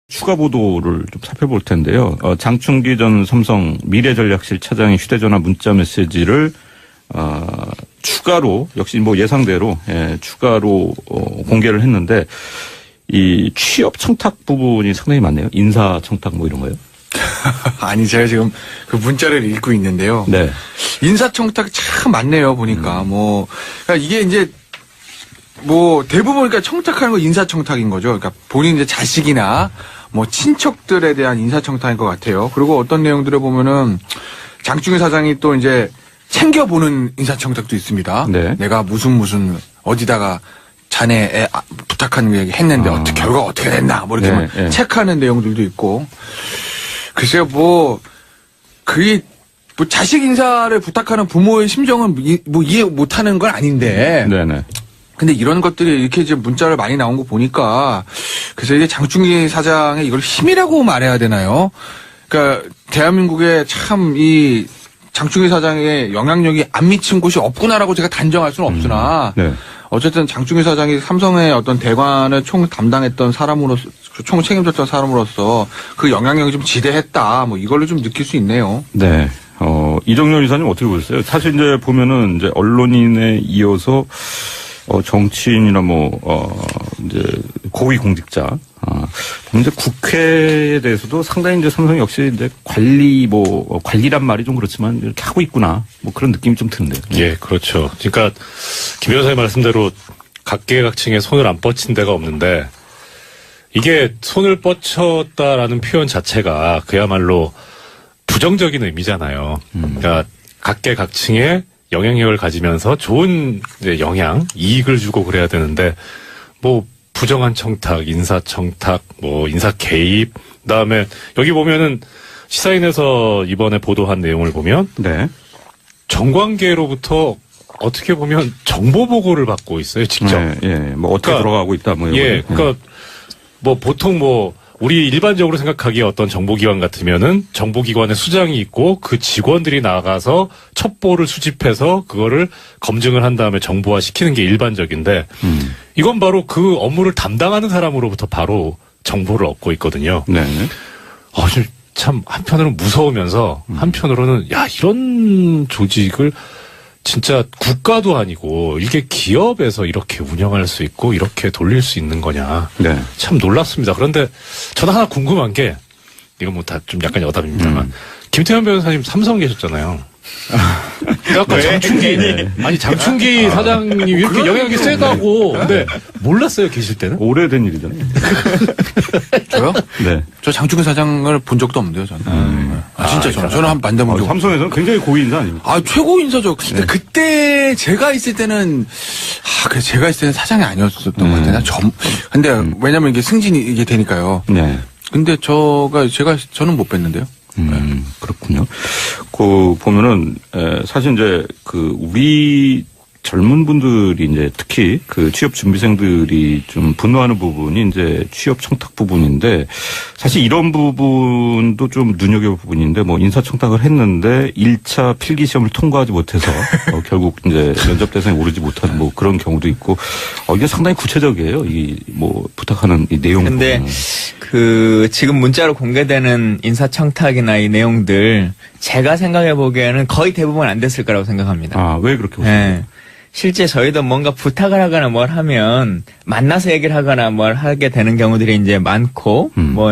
추가 보도를 좀 살펴볼 텐데요. 장충기 전 삼성 미래전략실 차장의 휴대전화 문자 메시지를 추가로 역시 뭐 예상대로 추가로 공개를 했는데 이 취업 청탁 부분이 상당히 많네요. 인사 청탁 뭐 이런 거요. 아니 제가 지금 그 문자를 읽고 있는데요. 네. 인사 청탁 참 많네요 보니까 그러니까 이게 이제 뭐 대부분 그러니까 청탁하는 거 인사 청탁인 거죠. 그러니까 본인 이제 자식이나 뭐 친척들에 대한 인사 청탁인 것 같아요. 그리고 어떤 내용들을 보면은 장충기 사장이 또 이제 챙겨보는 인사 청탁도 있습니다. 네. 내가 무슨 어디다가 자네 애 부탁하는 게 했는데 어떻게 결과가 어떻게 됐나 뭐 이렇게 네. 체크하는 내용들도 있고. 글쎄요 뭐 그게 뭐 자식 인사를 부탁하는 부모의 심정은 뭐 이해 못하는 건 아닌데. 네네. 근데 이런 것들이 이렇게 이제 문자를 많이 나온 거 보니까 그래서 이게 장충기 사장의 이걸 힘이라고 말해야 되나요? 그러니까 대한민국에 참 이 장충기 사장의 영향력이 안 미친 곳이 없구나라고 제가 단정할 수는 없으나 네. 어쨌든 장충기 사장이 삼성의 어떤 대관을 총 담당했던 사람으로서 총 책임졌던 사람으로서 그 영향력이 좀 지대했다 뭐 이걸로 좀 느낄 수 있네요. 네. 이정렬 이사님 어떻게 보셨어요? 사실 이제 보면은 이제 언론인에 이어서 정치인이나 이제 고위 공직자, 이제 국회에 대해서도 상당히 이제 삼성이 역시 이제 관리란 말이 좀 그렇지만 이렇게 하고 있구나. 뭐 그런 느낌이 좀 드는데요. 예, 그렇죠. 그러니까 김 변호사님 말씀대로 각계각층에 손을 안 뻗친 데가 없는데 이게 손을 뻗쳤다라는 표현 자체가 그야말로 부정적인 의미잖아요. 그러니까 각계각층에 영향력을 가지면서 좋은 이제 영향, 이익을 주고 그래야 되는데 뭐 부정한 청탁, 인사 청탁, 뭐 인사 개입, 그다음에 여기 보면은 시사인에서 이번에 보도한 내용을 보면 네. 정관계로부터 어떻게 보면 정보 보고를 받고 있어요, 직접. 예. 뭐 어떻게 돌아가고 있다 뭐 예, 그러니까 뭐 보통 우리 일반적으로 생각하기에 어떤 정보기관 같으면은 정보기관에 수장이 있고 그 직원들이 나가서 첩보를 수집해서 그거를 검증을 한 다음에 정보화 시키는 게 일반적인데 이건 바로 그 업무를 담당하는 사람으로부터 바로 정보를 얻고 있거든요. 네. 참 한편으로는 무서우면서 한편으로는 야 이런 조직을 진짜 국가도 아니고 이게 기업에서 이렇게 운영할 수 있고 이렇게 돌릴 수 있는 거냐. 네. 참 놀랍습니다. 그런데 저는 하나 궁금한 게 이건 뭐 다 좀 약간 여담입니다만 김태현 변호사님 삼성 계셨잖아요. 아까 장충기 아니 장충기 사장님이 이렇게 영향력이 세다고 근데 몰랐어요 계실 때는? 오래된 일이잖아요. 저요? 네. 저 장충기 사장을 본 적도 없는데요, 저는. 진짜 저는 한 만나본 적 삼성에서는 굉장히 고위 인사 아닙니까? 최고 인사죠. 근데 그때 제가 있을 때는 그래 제가 있을 때는 사장이 아니었었던 것 같아요. 근데 왜냐면 이게 승진이 이게 되니까요. 네. 근데 저는 못 뵀는데요. 그렇군요. 보면은, 사실 이제, 우리 젊은 분들이 이제 특히 취업 준비생들이 좀 분노하는 부분이 이제 취업 청탁 부분인데 사실 이런 부분도 좀 눈여겨볼 부분인데 인사 청탁을 했는데 1차 필기 시험을 통과하지 못해서 결국 이제 면접 대상에 오르지 못하는 그런 경우도 있고 이게 상당히 구체적이에요. 부탁하는 이 내용. 근데 지금 문자로 공개되는 인사 청탁이나 이 내용들 제가 생각해 보기에는 거의 대부분 안 됐을 거라고 생각합니다. 왜 그렇게 보세요? 네. 실제 저희도 뭔가 부탁을 하거나 뭘 하면 만나서 얘기를 하거나 뭘 하게 되는 경우들이 이제 많고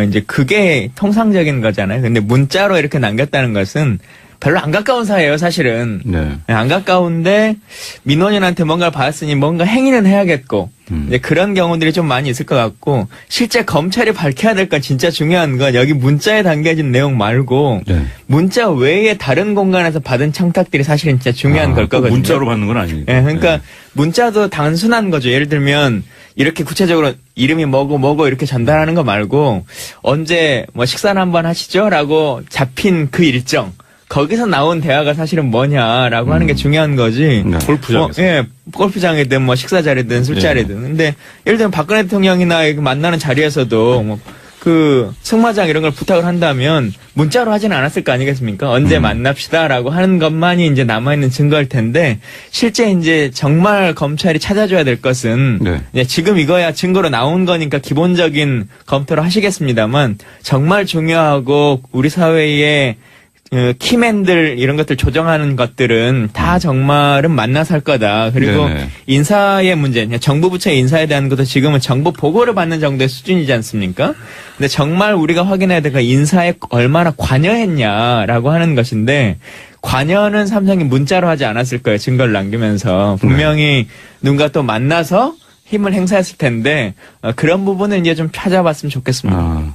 이제 그게 통상적인 거잖아요. 근데 문자로 이렇게 남겼다는 것은 별로 안 가까운 사이예요, 사실은. 네. 안 가까운데 민원인한테 뭔가를 받았으니 뭔가 행위는 해야겠고 이제 그런 경우들이 좀 많이 있을 것 같고 실제 검찰이 밝혀야 될 건 진짜 중요한 건 여기 문자에 담겨진 내용 말고 네. 문자 외에 다른 공간에서 받은 청탁들이 사실은 진짜 중요한 걸 거거든요. 문자로 받는 건 아니니까. 네, 그러니까 문자도 단순한 거죠. 예를 들면 이렇게 구체적으로 이름이 뭐고 이렇게 전달하는 거 말고 언제 식사를 한번 하시죠? 라고 잡힌 그 일정. 거기서 나온 대화가 사실은 뭐냐라고 하는 게 중요한 거지. 네. 골프장에서. 골프장이든 식사 자리든 술자리든. 근데 예를 들면 박근혜 대통령이나 만나는 자리에서도 그 승마장 이런 걸 부탁을 한다면 문자로 하지는 않았을 거 아니겠습니까? 언제 만납시다라고 하는 것만이 이제 남아있는 증거일 텐데 실제 이제 정말 검찰이 찾아줘야 될 것은 네. 이제 지금 이거야 증거로 나온 거니까 기본적인 검토를 하시겠습니다만 정말 중요하고 우리 사회에 키맨들 이런 것들 조정하는 것들은 다 정말은 만나서 할 거다. 그리고 네네. 인사의 문제, 정부 부처의 인사에 대한 것도 지금은 정보 보고를 받는 정도의 수준이지 않습니까? 근데 정말 우리가 확인해야 될 건 인사에 얼마나 관여했냐라고 하는 것인데 관여는 삼성이 문자로 하지 않았을 거예요. 증거를 남기면서 분명히 누군가 또 만나서 힘을 행사했을 텐데 그런 부분은 이제 좀 찾아봤으면 좋겠습니다. 아,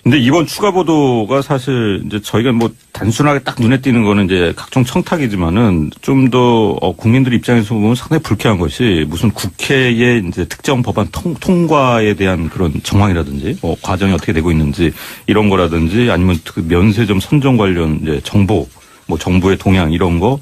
근데 이번 추가 보도가 사실 이제 저희가 뭐 단순하게 딱 눈에 띄는 거는 이제 각종 청탁이지만은 좀 더 국민들 입장에서 보면 상당히 불쾌한 것이 무슨 국회의 이제 특정 법안 통과에 대한 그런 정황이라든지 과정이 어떻게 되고 있는지 이런 거라든지 아니면 그 면세점 선정 관련 이제 정보, 뭐 정부의 동향 이런 거.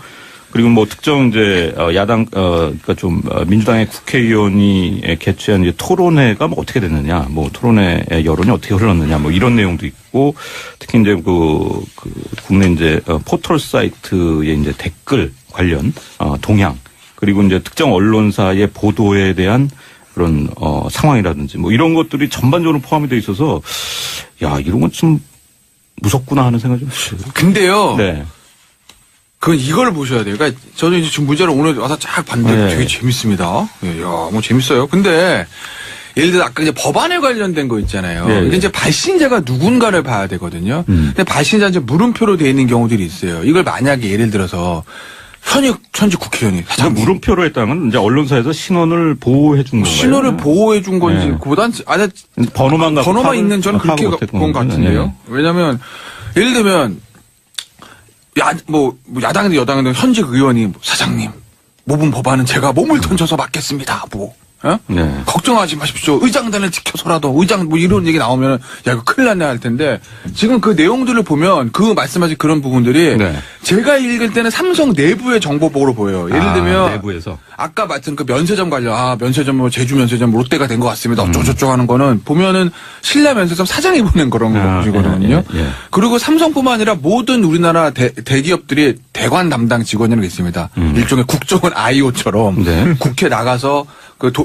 그리고 뭐 특정 이제 야당 그러니까 좀 민주당의 국회의원이 개최한 이제 토론회가 뭐 어떻게 됐느냐, 뭐 토론회의 여론이 어떻게 흘렀느냐, 뭐 이런 내용도 있고 특히 이제 그 국내 이제 포털 사이트의 이제 댓글 관련 동향 그리고 이제 특정 언론사의 보도에 대한 그런 상황이라든지 뭐 이런 것들이 전반적으로 포함이 돼 있어서 야 이런 건 좀 무섭구나 하는 생각이 좀 들어요. 근데요. 네. 이걸 보셔야 돼요. 그러니까 저는 이제 지금 문제를 오늘 와서 쫙 봤는데 네. 되게 재밌습니다. 예, 야, 뭐 재밌어요. 근데 예를 들어 아까 이제 법안에 관련된 거 있잖아요. 네. 근데 이제 발신자가 누군가를 봐야 되거든요. 근데 발신자 이제 물음표로 돼 있는 경우들이 있어요. 이걸 만약에 예를 들어서 현직 국회의원이 사장님 물음표로 했다는 건 이제 언론사에서 신원을 보호해 준 건가요? 신호를 보호해 준 건지 네. 그보단 번호만 갖고 번호만 파악을- 있는 저는 그렇게 파악을 본 것 같은데요. 네. 왜냐하면 예를 들면 뭐 야당이든 여당이든 현직 의원이 뭐 사장님 모분 법안은 제가 몸을 던져서 맡겠습니다. 뭐 네. 걱정하지 마십시오. 의장단을 지켜서라도 의장 뭐 이런 얘기 나오면 야 이거 큰일 났네 할 텐데 지금 그 내용들을 보면 그 말씀하신 그런 부분들이 네. 제가 읽을 때는 삼성 내부의 정보 보고로 보여요. 예를 들면 내부에서 아까 말씀 그 면세점 관련 면세점 뭐 제주 면세점 롯데가 된 것 같습니다. 어쩌고저쩌고 하는 거는 보면은 신라 면세점 사장이 보낸 그런 것이거든요. 예. 그리고 삼성뿐만 아니라 모든 우리나라 대기업들이 대관 담당 직원이라는 게 있습니다. 일종의 국정원 IO처럼 네. 국회 나가서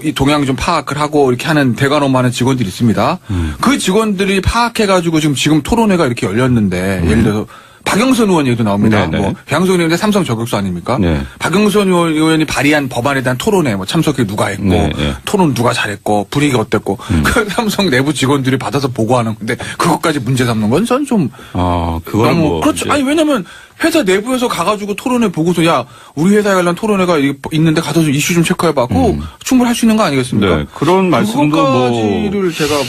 이 동향 좀 파악을 하고 이렇게 하는 대관업 하는 직원들이 있습니다. 그 직원들이 파악해가지고 지금 토론회가 이렇게 열렸는데 예를 들어서 박영선 의원 얘기도 나옵니다. 네네. 뭐 박영선 의원이 삼성 저격수 아닙니까? 네. 박영선 의원이 발의한 법안에 대한 토론회 뭐 참석해 누가 했고 네, 네. 토론 누가 잘했고 분위기가 어땠고 그 삼성 내부 직원들이 받아서 보고하는 건데 그것까지 문제 삼는 건 전 좀 그거는 너무 뭐 그렇죠. 이제 아니 왜냐면 회사 내부에서 가가지고 토론회 보고서 야 우리 회사에 관련 토론회가 있는데 가서 좀 이슈 좀 체크해봐. 그거 충분히 할 수 있는 거 아니겠습니까? 네, 그런 말씀도 그것까지를 제가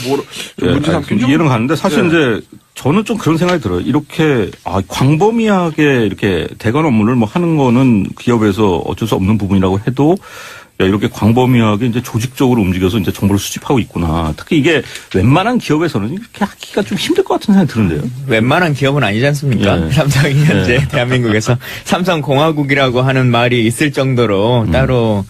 좀 문제 삼긴 좀 이해는 가는데 사실 네. 이제 저는 좀 그런 생각이 들어요. 이렇게 광범위하게 이렇게 대관 업무를 뭐 하는 거는 기업에서 어쩔 수 없는 부분이라고 해도 야, 이렇게 광범위하게 이제 조직적으로 움직여서 이제 정보를 수집하고 있구나. 특히 이게 웬만한 기업에서는 이렇게 하기가 좀 힘들 것 같은 생각이 드는데요. 웬만한 기업은 아니지 않습니까? 네. 삼성이 현재 대한민국에서 삼성공화국이라고 하는 말이 있을 정도로 따로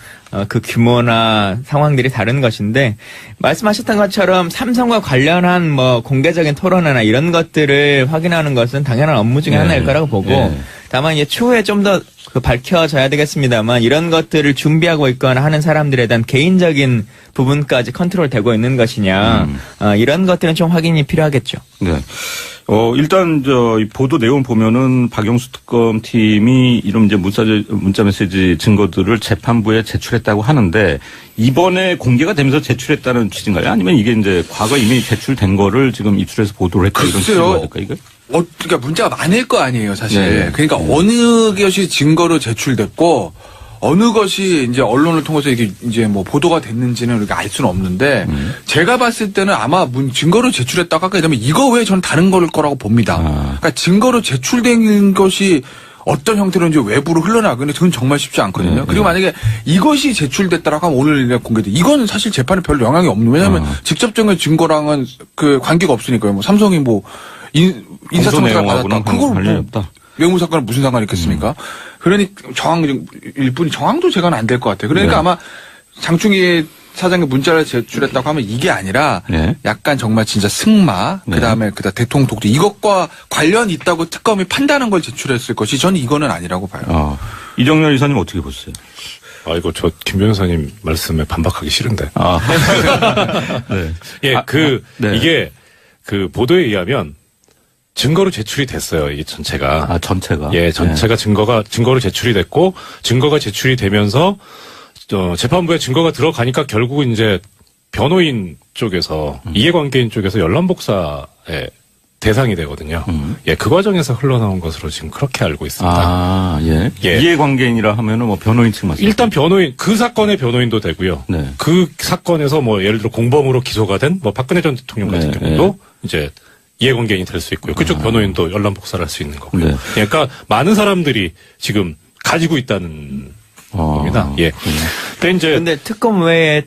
그 규모나 상황들이 다른 것인데 말씀하셨던 것처럼 삼성과 관련한 뭐 공개적인 토론회나 이런 것들을 확인하는 것은 당연한 업무 중에 네. 하나일 거라고 보고 네. 다만 이제 추후에 좀 더 밝혀져야 되겠습니다만 이런 것들을 준비하고 있거나 하는 사람들에 대한 개인적인 부분까지 컨트롤되고 있는 것이냐 이런 것들은 좀 확인이 필요하겠죠. 네. 일단 이 보도 내용 보면은 박영수 특검팀이 이런 이제 문자 메시지 증거들을 재판부에 제출했다고 하는데 이번에 공개가 되면서 제출했다는 취지인가요? 아니면 이게 이제 과거 이미 제출된 거를 지금 입수해서 보도를 했다 이런 취지가 맞을까 이거? 그러니까 문제가 많을 거 아니에요, 사실. 네. 그러니까 어느 것이 증거로 제출됐고 어느 것이 이제 언론을 통해서 이게 이제 뭐 보도가 됐는지는 우리가 알 수는 없는데 제가 봤을 때는 아마 증거로 제출했다고 하게 되면 이거 외에 저는 다른 거라고 봅니다. 그러니까 증거로 제출된 것이 어떤 형태로인지 외부로 흘러나가는 그건 정말 쉽지 않거든요. 그리고 만약에 이것이 제출됐다라고 하면 오늘 공개돼. 이거는 사실 재판에 별 영향이 없는. 왜냐하면 직접적인 증거랑은 그 관계가 없으니까요. 뭐 삼성이 뭐 인사청탁을 받았다. 그걸 관련이 없다. 뇌물사건은 무슨 상관이 있겠습니까? 그러니 정황일 뿐이 정황도 제가는 안 될 것 같아요. 그러니까 네. 아마 장충희 사장이 문자를 제출했다고 하면 이게 아니라 네. 약간 정말 진짜 승마, 네. 그다음에 대통령 독재 이것과 관련 있다고 특검이 판단한 걸 제출했을 것이 저는 이거는 아니라고 봐요. 이정렬 이사님 어떻게 보세요? 이거 저 김 변호사님 말씀에 반박하기 싫은데. 네. 예, 네. 이게 그 보도에 의하면 증거로 제출이 됐어요. 이 전체가. 전체가. 예, 전체가 증거로 제출이 됐고, 증거가 제출이 되면서, 재판부에 증거가 들어가니까 결국은 이제 변호인 쪽에서, 이해관계인 쪽에서 연람복사의 대상이 되거든요. 예, 그 과정에서 흘러나온 것으로 지금 그렇게 알고 있습니다. 예. 예. 이해관계인이라 하면은 뭐 변호인 측 말씀. 일단 변호인, 그 사건의 변호인도 되고요. 네. 그 사건에서 뭐 예를 들어 공범으로 기소가 된 뭐 박근혜 전 대통령 같은 네, 경우도 이제 이해관계인이 될 수 있고요. 그쪽 변호인도 연람복사를 할 수 있는 거고요. 네. 그러니까 많은 사람들이 지금 가지고 있다는 겁니다. 예. 근데 특검 외에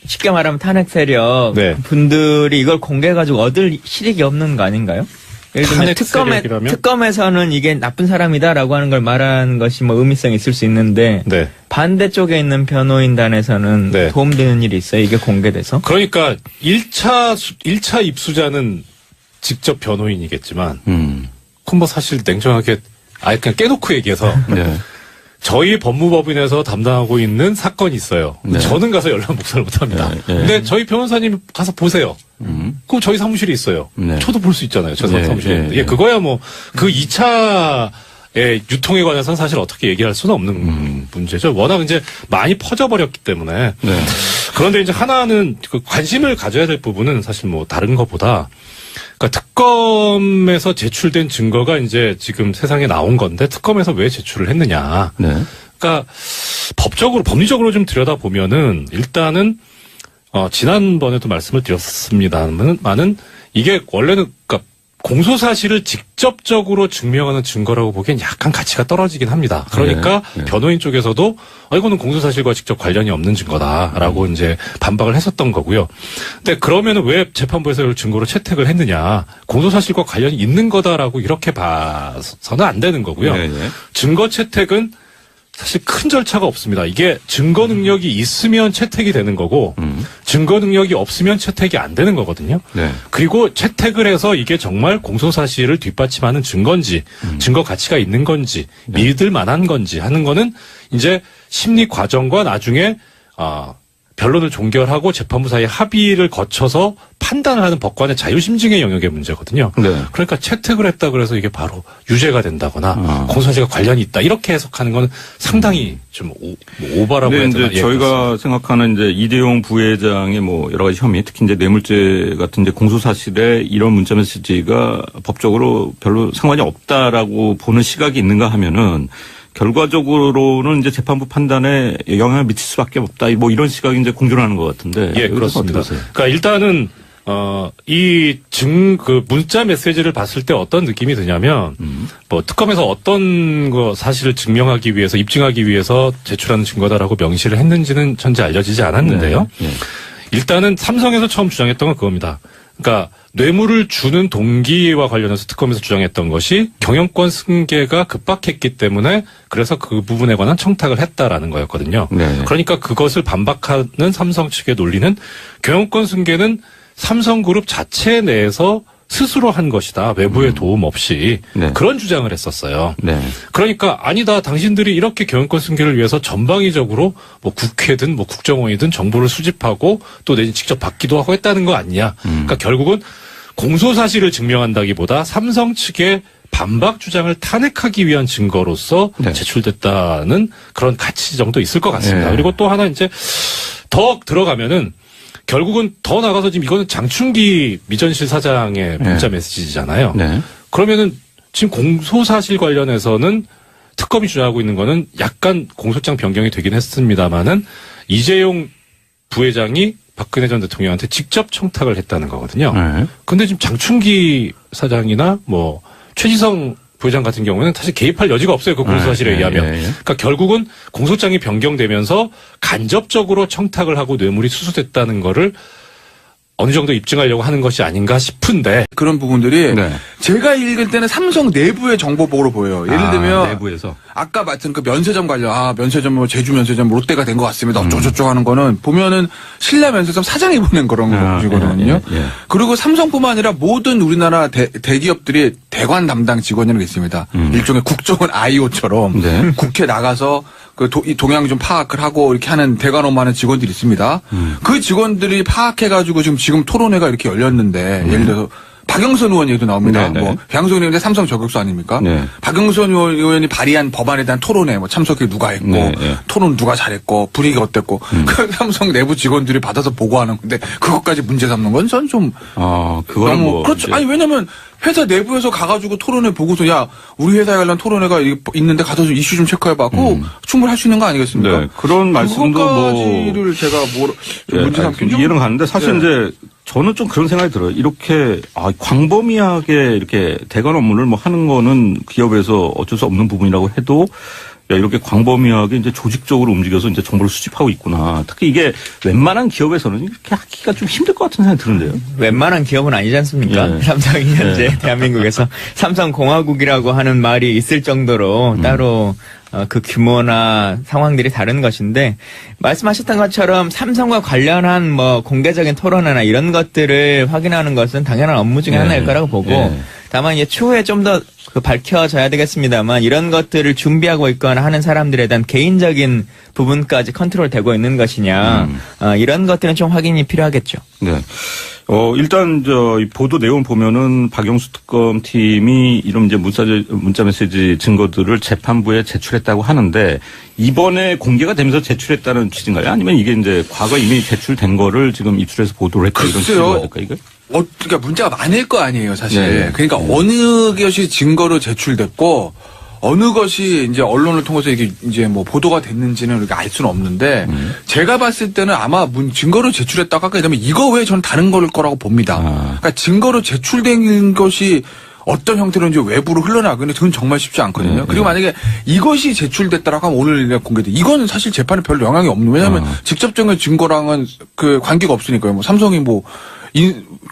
쉽게 말하면 탄핵 세력 네. 분들이 이걸 공개해가지고 얻을 실익이 없는 거 아닌가요? 예를 들면 탄핵 세력이라면? 특검에서는 이게 나쁜 사람이다라고 하는 걸 말하는 것이 뭐 의미성이 있을 수 있는데 네. 반대쪽에 있는 변호인단에서는 네. 도움되는 일이 있어요? 이게 공개돼서? 그러니까 1차 입수자는 직접 변호인이겠지만, 그건 뭐 사실 냉정하게 아예 그냥 깨놓고 얘기해서 네. 저희 법무법인에서 담당하고 있는 사건이 있어요. 네. 저는 가서 연락 복사를 못합니다. 네. 근데 저희 변호사님 가서 보세요. 그럼 저희 사무실이 있어요. 네. 저도 볼 수 있잖아요. 저 네. 사무실에 네. 있는데. 예, 그거야 뭐 그 2차의 유통에 관해서는 사실 어떻게 얘기할 수는 없는 문제죠. 워낙 이제 많이 퍼져버렸기 때문에. 네. 그런데 이제 하나는 그 관심을 가져야 될 부분은 사실 뭐 다른 것보다 그러니까 특검에서 제출된 증거가 이제 지금 세상에 나온 건데 특검에서 왜 제출을 했느냐. 네. 그러니까 법리적으로 좀 들여다보면은 일단은 지난번에도 말씀을 드렸습니다만은 이게 원래는 그러니까 공소 사실을 직접적으로 증명하는 증거라고 보기엔 약간 가치가 떨어지긴 합니다. 그러니까 네. 변호인 쪽에서도 이거는 공소 사실과 직접 관련이 없는 증거다라고 이제 반박을 했었던 거고요. 근데 그러면은 왜 재판부에서 이걸 증거로 채택을 했느냐? 공소 사실과 관련이 있는 거다라고 이렇게 봐서는 안 되는 거고요. 네, 네. 증거 채택은 사실 큰 절차가 없습니다. 이게 증거 능력이 있으면 채택이 되는 거고 증거 능력이 없으면 채택이 안 되는 거거든요. 네. 그리고 채택을 해서 이게 정말 공소 사실을 뒷받침하는 증거인지 증거 가치가 있는 건지 믿을 만한 건지 하는 거는 이제 심리 과정과 나중에 변론을 종결하고 재판부 사이에 합의를 거쳐서 판단을 하는 법관의 자유심증의 영역의 문제거든요. 네. 그러니까 채택을 했다 그래서 이게 바로 유죄가 된다거나 공소사실과 관련이 있다 이렇게 해석하는 건 상당히 좀 오버라고 해야 근데 되나? 이제 저희가 생각하는 이제 이대용 부회장의 뭐 여러 가지 혐의, 특히 이제 뇌물죄 같은 이제 공소 사실에 이런 문자 메시지가 법적으로 별로 상관이 없다라고 보는 시각이 있는가 하면은 결과적으로는 이제 재판부 판단에 영향을 미칠 수밖에 없다. 뭐 이런 시각이 이제 공존하는 것 같은데. 예, 그렇습니다. 어떻게 보세요? 그러니까 일단은 그 문자 메시지를 봤을 때 어떤 느낌이 드냐면 뭐 특검에서 어떤 거 사실을 증명하기 위해서 입증하기 위해서 제출하는 증거다라고 명시를 했는지는 현재 알려지지 않았는데요. 네. 네. 일단은 삼성에서 처음 주장했던 건 그겁니다. 그러니까 뇌물을 주는 동기와 관련해서 특검에서 주장했던 것이 경영권 승계가 급박했기 때문에 그래서 그 부분에 관한 청탁을 했다라는 거였거든요. 네. 그러니까 그것을 반박하는 삼성 측의 논리는 경영권 승계는 삼성그룹 자체 내에서 스스로 한 것이다. 외부의 도움 없이. 네. 그런 주장을 했었어요. 네. 그러니까 아니다. 당신들이 이렇게 경영권 승계를 위해서 전방위적으로 뭐 국회든 뭐 국정원이든 정보를 수집하고 또 내지 직접 받기도 하고 했다는 거 아니냐. 그러니까 결국은 공소 사실을 증명한다기보다 삼성 측의 반박 주장을 탄핵하기 위한 증거로서 네. 제출됐다는 그런 가치 정도 있을 것 같습니다. 네. 그리고 또 하나 이제 더 들어가면은 결국은 더 나가서 지금 이거는 장충기 미전실 사장의 문자 메시지잖아요. 네. 그러면은 지금 공소사실 관련해서는 특검이 주장하고 있는 거는 약간 공소장 변경이 되긴 했습니다만은 이재용 부회장이 박근혜 전 대통령한테 직접 청탁을 했다는 거거든요. 네. 근데 지금 장충기 사장이나 뭐 최지성 부회장 같은 경우는 사실 개입할 여지가 없어요. 그 공소사실에 의하면. 그러니까 결국은 공소장이 변경되면서 간접적으로 청탁을 하고 뇌물이 수수됐다는 거를 어느 정도 입증하려고 하는 것이 아닌가 싶은데. 그런 부분들이 네. 제가 읽을 때는 삼성 내부의 정보복으로 보여요. 예를 들면 내부에서. 아까 말씀 그 면세점 관련, 면세점 뭐 제주 면세점 롯데가 된 것 같습니다. 어쩌고저쩌고 하는 거는 보면은 신라 면세점 사장이 보낸 그런 것이거든요. 그리고 삼성뿐만 아니라 모든 우리나라 대기업들이 대관 담당 직원이라는 게 있습니다. 일종의 국정원 IO처럼 네. 국회 나가서 그 동향 좀 파악을 하고 이렇게 하는 대관 업무하는 직원들이 있습니다. 그 직원들이 파악해가지고 지금 토론회가 이렇게 열렸는데 예를 들어서 박영선 의원 얘기도 나옵니다. 네네. 뭐 박영선 의원이 삼성 저격수 아닙니까? 네. 박영선 의원이 발의한 법안에 대한 토론회 뭐 참석해 누가 했고 네, 네. 토론 누가 잘했고 분위기가 어땠고 그 삼성 내부 직원들이 받아서 보고하는 건데 그것까지 문제 삼는 건 전 좀 그거는 너무 뭐 그렇죠. 이제 아니 왜냐면 회사 내부에서 가가지고 토론회 보고서 야 우리 회사에 관련 토론회가 있는데 가서 좀 이슈 좀 체크해봐. 그거 충분히 할 수 있는 거 아니겠습니까? 네, 그런 말씀도 뭐 그것까지를 제가 좀 문제 삼긴 좀 이해는 가는데 사실 네. 이제 저는 좀 그런 생각이 들어요. 이렇게 광범위하게 이렇게 대관 업무를 뭐 하는 거는 기업에서 어쩔 수 없는 부분이라고 해도 야, 이렇게 광범위하게 이제 조직적으로 움직여서 이제 정보를 수집하고 있구나. 특히 이게 웬만한 기업에서는 이렇게 하기가 좀 힘들 것 같은 생각이 드는데요. 웬만한 기업은 아니지 않습니까? 네. 삼성이 현재 대한민국에서 삼성공화국이라고 하는 말이 있을 정도로 따로 그 규모나 상황들이 다른 것인데 말씀하셨던 것처럼 삼성과 관련한 뭐 공개적인 토론회나 이런 것들을 확인하는 것은 당연한 업무 중에 네. 하나일 거라고 보고 네. 다만 이제 추후에 좀 더 밝혀져야 되겠습니다만 이런 것들을 준비하고 있거나 하는 사람들에 대한 개인적인 부분까지 컨트롤되고 있는 것이냐 이런 것들은 좀 확인이 필요하겠죠. 네. 일단 이 보도 내용 보면은 박영수 특검팀이 이런 이제 문자 메시지 증거들을 재판부에 제출했다고 하는데 이번에 공개가 되면서 제출했다는 취지인가요? 아니면 이게 이제 과거 이미 제출된 거를 지금 입수해서 보도를 했다 이런 취지가 맞을까 이거? 그러니까 문제가 많을 거 아니에요, 사실. 네. 그러니까 어느 것이 증거로 제출됐고 어느 것이 이제 언론을 통해서 이게 이제 뭐 보도가 됐는지는 우리가 알 수는 없는데 제가 봤을 때는 아마 증거로 제출했다고 하게 되면 이거 외에 저는 다른 걸 거라고 봅니다. 그러니까 증거로 제출된 것이 어떤 형태로인지 외부로 흘러나가는 그건 정말 쉽지 않거든요. 그리고 만약에 이것이 제출됐다라고 하면 오늘 공개돼. 이거는 사실 재판에 별 영향이 없는. 왜냐하면 직접적인 증거랑은 그 관계가 없으니까요. 뭐 삼성이 뭐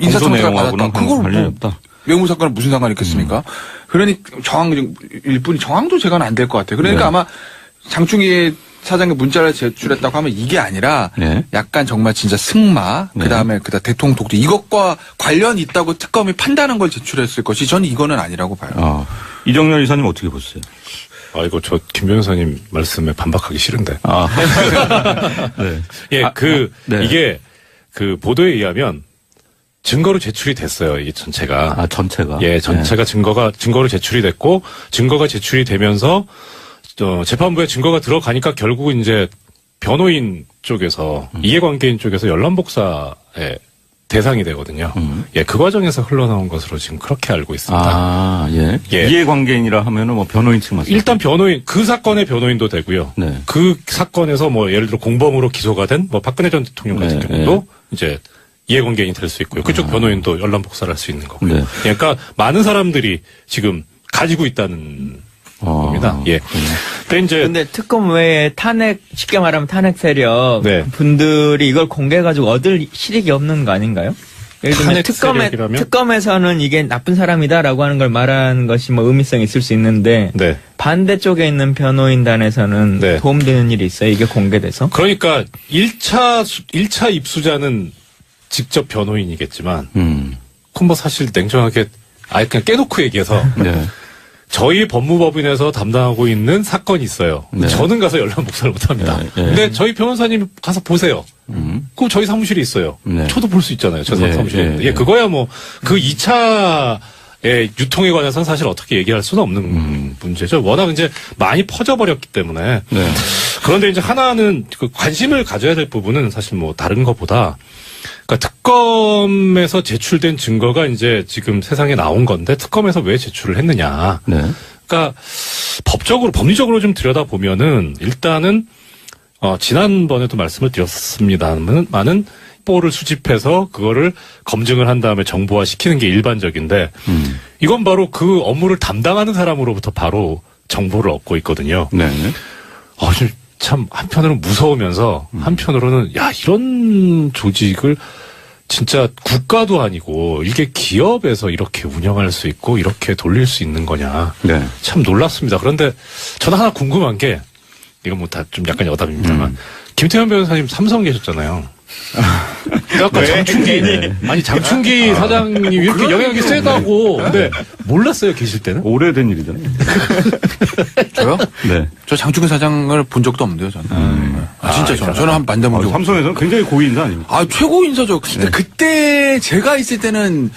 인사청탁을 받았다. 그걸 관련이 없다. 외무 사건은 무슨 상관이 있겠습니까? 그러니 일뿐이 정황도 제거는 안 될 것 같아요. 그러니까 네. 아마 장충희 사장이 문자를 제출했다고 하면 이게 아니라 네. 약간 정말 진짜 승마 네. 그다음에 대통령 독재 이것과 관련이 있다고 특검이 판단한 걸 제출했을 것이 저는 이거는 아니라고 봐요. 이정렬 이사님 어떻게 보세요? 이거 저 김 변호사님 말씀에 반박하기 싫은데. 네. 예, 네. 이게 그 보도에 의하면 증거로 제출이 됐어요. 이 전체가. 전체가. 예, 전체가 증거로 제출이 됐고 증거가 제출이 되면서 재판부에 증거가 들어가니까 결국은 이제 변호인 쪽에서 이해관계인 쪽에서 연람복사의 대상이 되거든요. 예, 그 과정에서 흘러나온 것으로 지금 그렇게 알고 있습니다. 예. 예. 이해관계인이라 하면은 뭐 변호인 측 말씀. 일단 변호인, 그 사건의 변호인도 되고요. 네. 그 사건에서 뭐 예를 들어 공범으로 기소가 된 뭐 박근혜 전 대통령 같은 네, 경우도 이제 이해관계인이 될 수 있고요. 그쪽 변호인도 연람복사를 할 수 있는 거고요. 네. 그러니까 많은 사람들이 지금 가지고 있다는 겁니다. 예. 근데 이제 근데 특검 외에 쉽게 말하면 탄핵 세력 네. 분들이 이걸 공개해가지고 얻을 실익이 없는 거 아닌가요? 예를 들면 탄핵 세력이라면? 특검에서는 이게 나쁜 사람이다라고 하는 걸 말하는 것이 뭐 의미성이 있을 수 있는데 네. 반대쪽에 있는 변호인단에서는 네. 도움되는 일이 있어요. 이게 공개돼서. 그러니까 1차 입수자는 직접 변호인이겠지만 그건 뭐 사실 냉정하게 아예 그냥 깨놓고 얘기해서 네. 저희 법무법인에서 담당하고 있는 사건이 있어요. 네. 저는 가서 연락 복사를 못합니다. 네, 네. 근데 저희 변호사님이 가서 보세요. 그럼 저희 사무실이 있어요. 네. 저도 볼 수 있잖아요. 저 네, 사무실에 네, 있는데. 네. 예, 그거야 뭐 그 2차의 유통에 관해서는 사실 어떻게 얘기할 수는 없는 문제죠. 워낙 이제 많이 퍼져버렸기 때문에. 네. 그런데 이제 하나는 그 관심을 가져야 될 부분은 사실 뭐 다른 것보다 그러니까 특검에서 제출된 증거가 이제 지금 세상에 나온 건데 특검에서 왜 제출을 했느냐. 네. 그러니까 법리적으로 좀 들여다보면은 일단은 지난번에도 말씀을 드렸습니다만은 뽀를 수집해서 그거를 검증을 한 다음에 정보화 시키는 게 일반적인데 이건 바로 그 업무를 담당하는 사람으로부터 바로 정보를 얻고 있거든요. 네. 참 한편으로는 무서우면서 한편으로는 야 이런 조직을 진짜 국가도 아니고 이게 기업에서 이렇게 운영할 수 있고 이렇게 돌릴 수 있는 거냐. 네. 참 놀랐습니다. 그런데 저는 하나 궁금한 게 이건 뭐 다 좀 약간 여담입니다만 김태현 변호사님 삼성 계셨잖아요. 아까 장충기 아니 장충기 사장님이 이렇게 영향이 세다고. 근데 몰랐어요 계실 때는? 오래된 일이잖아요. 저요? 네. 저 장충기 사장을 본 적도 없는데요, 저는. 진짜 저는 한 만나본 적 없어요. 삼성에서는 굉장히 고위 인사 아닙니까? 아, 최고 인사죠. 근데 그때 제가 있을 때는,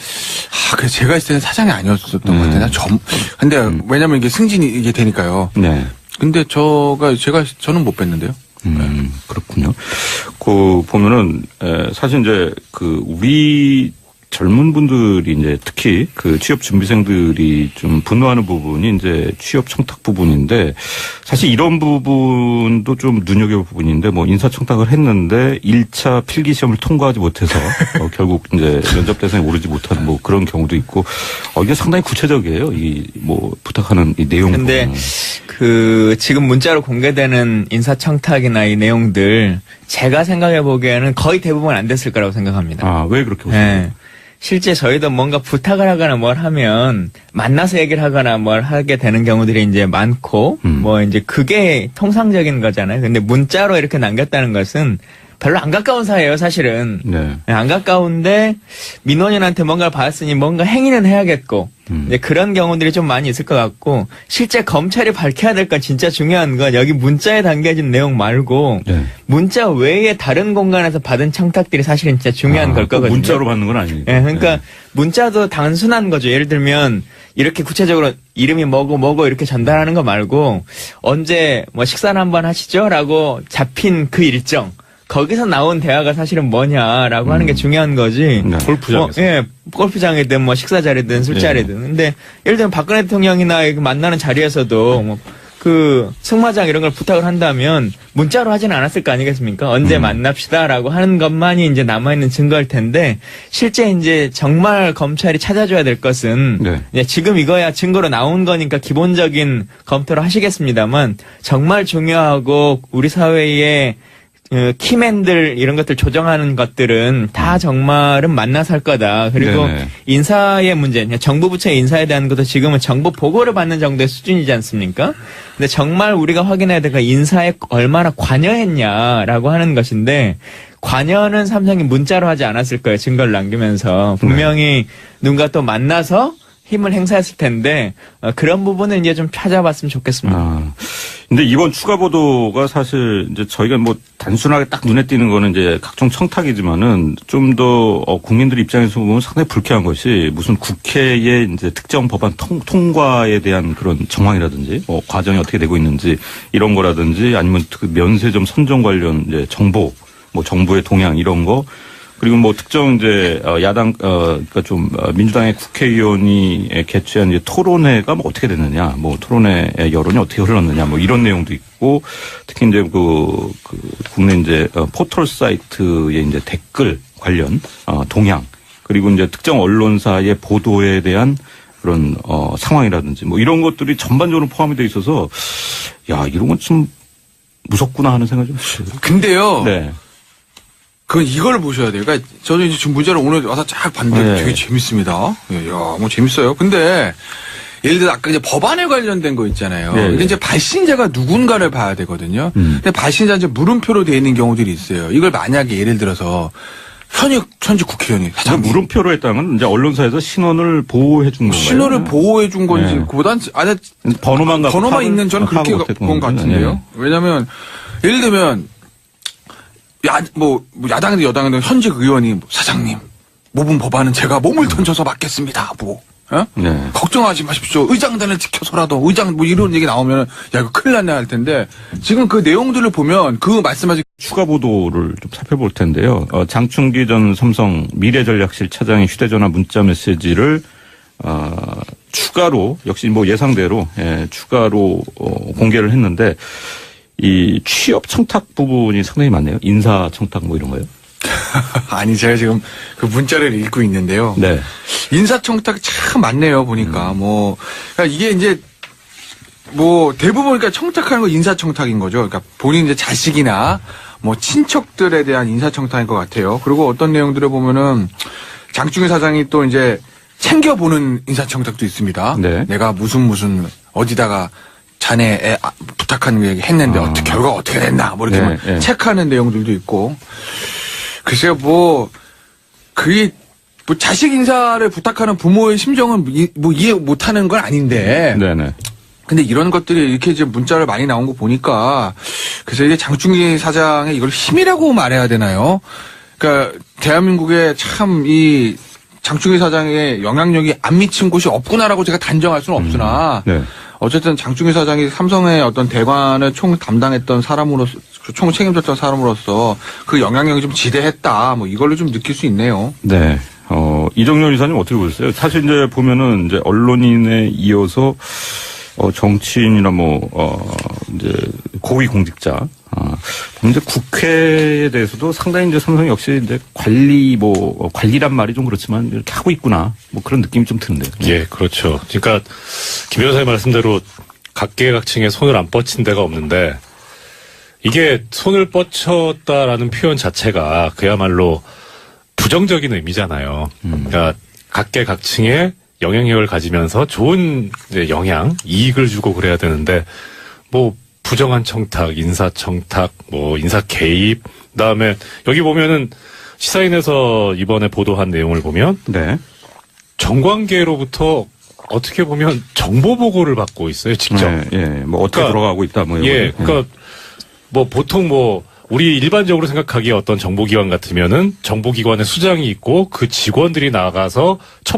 그래, 제가 있을 때는 사장이 아니었었던 것 같아요. 근데 왜냐면 이게 승진이 이게 되니까요. 네. 근데 저는 못 뵀는데요. 그렇군요. 보면은, 사실 이제, 우리 젊은 분들이 이제 특히 취업 준비생들이 좀 분노하는 부분이 이제 취업 청탁 부분인데, 사실 이런 부분도 좀 눈여겨볼 부분인데, 뭐 인사청탁을 했는데 1차 필기 시험을 통과하지 못해서 결국 이제 면접 대상에 오르지 못하는 뭐 그런 경우도 있고, 이게 상당히 구체적이에요. 이 뭐 부탁하는 이 내용. 근데 지금 문자로 공개되는 인사청탁이나 이 내용들 제가 생각해 보기에는 거의 대부분 안 됐을 거라고 생각합니다. 아, 왜 그렇게 보세요? 네. 실제 저희도 뭔가 부탁을 하거나 뭘 하면 만나서 얘기를 하거나 뭘 하게 되는 경우들이 이제 많고 뭐 이제 그게 통상적인 거잖아요. 근데 문자로 이렇게 남겼다는 것은 별로 안 가까운 사이예요, 사실은. 네. 안 가까운데 민원인한테 뭔가를 받았으니 뭔가 행위는 해야겠고 이제 그런 경우들이 좀 많이 있을 것 같고, 실제 검찰이 밝혀야 될 건 진짜 중요한 건 여기 문자에 담겨진 내용 말고 네. 문자 외에 다른 공간에서 받은 청탁들이 사실은 진짜 중요한 걸 거거든요. 문자로 받는 건 아니니까. 예, 그러니까 문자도 단순한 거죠. 예를 들면 이렇게 구체적으로 이름이 뭐고 이렇게 전달하는 거 말고 언제 뭐 식사를 한번 하시죠라고 잡힌 그 일정, 거기서 나온 대화가 사실은 뭐냐라고 하는 게 중요한 거지. 네. 골프장에서. 골프장이든 뭐 식사 자리든 술자리든. 근데 예를 들면 박근혜 대통령이나 만나는 자리에서도 뭐 승마장 이런 걸 부탁을 한다면 문자로 하지는 않았을 거 아니겠습니까? 언제 만납시다라고 하는 것만이 이제 남아있는 증거일 텐데, 실제 이제 정말 검찰이 찾아줘야 될 것은 네. 이제 지금 이거야 증거로 나온 거니까 기본적인 검토를 하시겠습니다만, 정말 중요하고 우리 사회에 키맨들 이런 것들 조정하는 것들은 다 정말은 만나서 할 거다. 그리고 네네. 인사의 문제, 정부 부처의 인사에 대한 것도 지금은 정보 보고를 받는 정도의 수준이지 않습니까? 근데 정말 우리가 확인해야 될 건 인사에 얼마나 관여했냐라고 하는 것인데, 관여는 삼성이 문자로 하지 않았을 거예요. 증거를 남기면서. 분명히 누군가 또 만나서 힘을 행사했을 텐데, 그런 부분은 이제 좀 찾아봤으면 좋겠습니다. 근데 이번 추가 보도가 사실 이제 저희가 뭐 단순하게 딱 눈에 띄는 거는 이제 각종 청탁이지만은 좀 더 국민들 입장에서 보면 상당히 불쾌한 것이, 무슨 국회의 이제 특정 법안 통과에 대한 그런 정황이라든지 과정이 어떻게 되고 있는지 이런 거라든지, 아니면 그 면세점 선정 관련 이제 정보, 뭐 정부의 동향 이런 거, 그리고 뭐 특정 이제 야당 그러니까 좀 민주당의 국회의원이 개최한 이제 토론회가 뭐 어떻게 됐느냐, 뭐 토론회의 여론이 어떻게 흘렀느냐, 뭐 이런 내용도 있고, 특히 이제 국내 이제 포털 사이트의 이제 댓글 관련 동향, 그리고 이제 특정 언론사의 보도에 대한 그런 상황이라든지 뭐 이런 것들이 전반적으로 포함이 돼 있어서, 야, 이런 건 좀 무섭구나 하는 생각이 좀 들어요. 근데요. 네. 이걸 보셔야 돼요. 그러니까 저는 이제 지금 문자를 오늘 와서 쫙 봤는데 네. 되게 재밌습니다. 뭐 재밌어요. 근데 예를 들어 아까 이제 법안에 관련된 거 있잖아요. 네. 근데 이제 발신자가 누군가를 봐야 되거든요. 근데 발신자 이제 물음표로 돼 있는 경우들이 있어요. 이걸 만약에 예를 들어서 현직 국회의원이 사장님, 물음표로 했다는 건 이제 언론사에서 신원을 보호해 준 건가요? 신호를 보호해 준 건지 네. 그보단 번호만 갖고 번호만 파악을- 있는 저는 그렇게 파악을 본 것 같은데요. 네. 왜냐면 예를 들면 야당이든 여당이든 현직 의원이 사장님, 모분 법안은 제가 몸을 던져서 맡겠습니다. 네. 걱정하지 마십시오. 의장단을 지켜서라도 뭐 이런 얘기 나오면 야 이거 큰일 났네 할 텐데, 지금 그 내용들을 보면 그 말씀하신 추가 보도를 좀 살펴볼 텐데요. 장충기 전 삼성 미래전략실 차장의 휴대전화 문자 메시지를 추가로, 역시 뭐 예상대로 추가로 공개를 했는데, 이 취업 청탁 부분이 상당히 많네요. 인사 청탁 뭐 이런 거요. 아니 제가 지금 그 문자를 읽고 있는데요. 네. 인사청탁이 참 많네요 보니까. 그러니까 이게 이제 뭐 대부분 그러니까 청탁하는 거 인사청탁인 거죠. 그러니까 본인 이제 자식이나 뭐 친척들에 대한 인사청탁인 것 같아요. 그리고 어떤 내용들을 보면은 장충희 사장이 또 이제 챙겨보는 인사청탁도 있습니다. 네. 내가 무슨 어디다가 자네 애 부탁하는 거 했는데 결과가 어떻게 됐나 뭐 이렇게 네, 네. 체크하는 내용들도 있고. 글쎄요, 그게 자식 인사를 부탁하는 부모의 심정은 이해 못하는 건 아닌데. 네네. 근데 이런 것들이 이렇게 이제 문자를 많이 나온 거 보니까 그래서 이제 장충희 사장의 이걸 힘이라고 말해야 되나요? 그러니까 대한민국에 참 이 장충희 사장의 영향력이 안 미친 곳이 없구나라고 제가 단정할 수는 없으나 네. 어쨌든 장충희 사장이 삼성의 어떤 대관을 총 담당했던 사람으로서 총 책임졌던 사람으로서 그 영향력이 좀 지대했다. 뭐 이걸로 좀 느낄 수 있네요. 네. 이정렬 이사님 어떻게 보셨어요? 사실 이제 보면은 이제 언론인에 이어서 정치인이나 이제 고위 공직자, 이제 국회에 대해서도 상당히 이제 삼성이 역시 이제 관리란 말이 좀 그렇지만 이렇게 하고 있구나. 뭐 그런 느낌이 좀 드는데요. 예, 그렇죠. 그러니까 김 변호사님 말씀대로 각계각층에 손을 안 뻗친 데가 없는데 이게 손을 뻗쳤다라는 표현 자체가 그야말로 부정적인 의미잖아요. 그러니까 각계각층에 영향력을 가지면서 좋은 이제 영향, 이익을 주고 그래야 되는데 뭐 부정한 청탁, 인사 청탁, 뭐 인사 개입, 그다음에 여기 보면은 시사인에서 이번에 보도한 내용을 보면 네. 정관계로부터 어떻게 보면 정보 보고를 받고 있어요, 직접. 네, 예. 뭐 어떻게 그러니까, 돌아가고 있다 뭐 예, 그러니까 뭐 보통 우리 일반적으로 생각하기에 어떤 정보기관 같으면은 정보기관의 수장이 있고 그 직원들이 나가서 첫